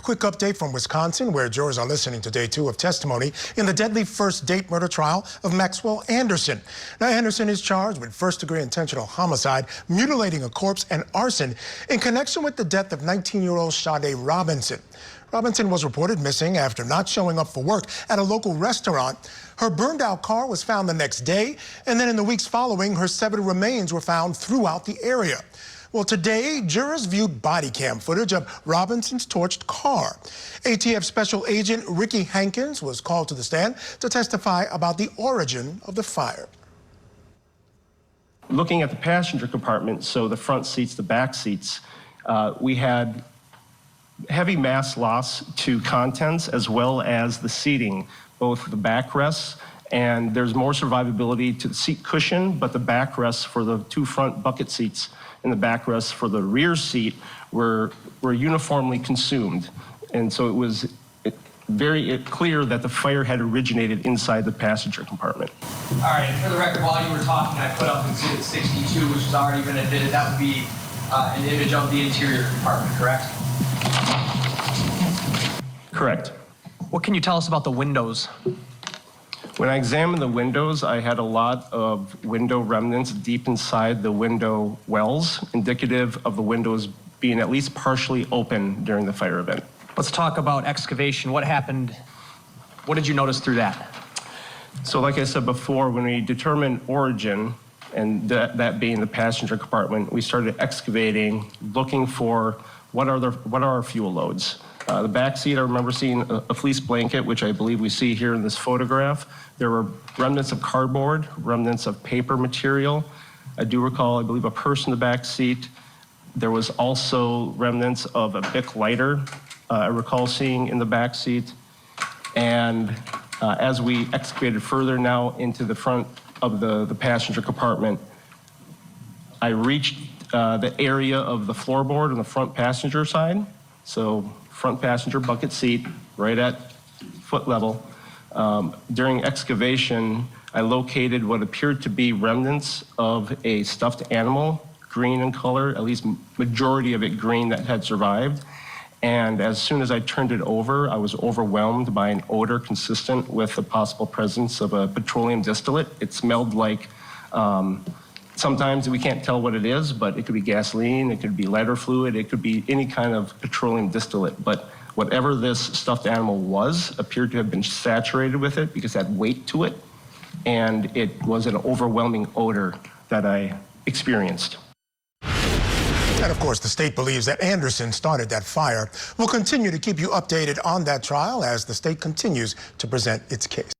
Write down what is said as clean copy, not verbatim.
Quick update from Wisconsin, where jurors are listening to day 2 of testimony in the deadly first-date murder trial of Maxwell Anderson. Now, Anderson is charged with first-degree intentional homicide, mutilating a corpse, and arson in connection with the death of 19-year-old Sade Robinson. Robinson was reported missing after not showing up for work at a local restaurant. Her burned-out car was found the next day, and then in the weeks following, her severed remains were found throughout the area. Well, today, jurors viewed body cam footage of Robinson's torched car. ATF Special Agent Ricky Hankins was called to the stand to testify about the origin of the fire. Looking at the passenger compartment, so the front seats, the back seats, we had heavy mass loss to contents as well as the seating, both the backrests, and there's more survivability to the seat cushion, but the backrests for the 2 front bucket seats and the backrests for the rear seat were uniformly consumed. And so it was very clear that the fire had originated inside the passenger compartment. All right, and for the record, while you were talking, I put up Exhibit 62, which has already been admitted. That would be an image of the interior compartment, correct? Correct. What can you tell us about the windows? When I examined the windows, I had a lot of window remnants deep inside the window wells, indicative of the windows being at least partially open during the fire event. Let's talk about excavation. What happened? What did you notice through that? So like I said before, when we determined origin, and that being the passenger compartment, we started excavating, looking for what are our fuel loads. The back seat, I remember seeing a fleece blanket, which I believe we see here in this photograph. There were remnants of cardboard, remnants of paper material. I do recall, I believe, a purse in the back seat. There was also remnants of a Bic lighter, I recall seeing in the back seat. And as we excavated further now into the front of the passenger compartment, I reached the area of the floorboard on the front passenger side. So front passenger bucket seat, right at foot level. During excavation, I located what appeared to be remnants of a stuffed animal, green in color, at least majority of it green that had survived. And as soon as I turned it over, I was overwhelmed by an odor consistent with the possible presence of a petroleum distillate. It smelled like, sometimes we can't tell what it is, but it could be gasoline, it could be lighter fluid, it could be any kind of petroleum distillate. But whatever this stuffed animal was appeared to have been saturated with it because it had weight to it, and it was an overwhelming odor that I experienced. And of course, the state believes that Anderson started that fire. We'll continue to keep you updated on that trial as the state continues to present its case.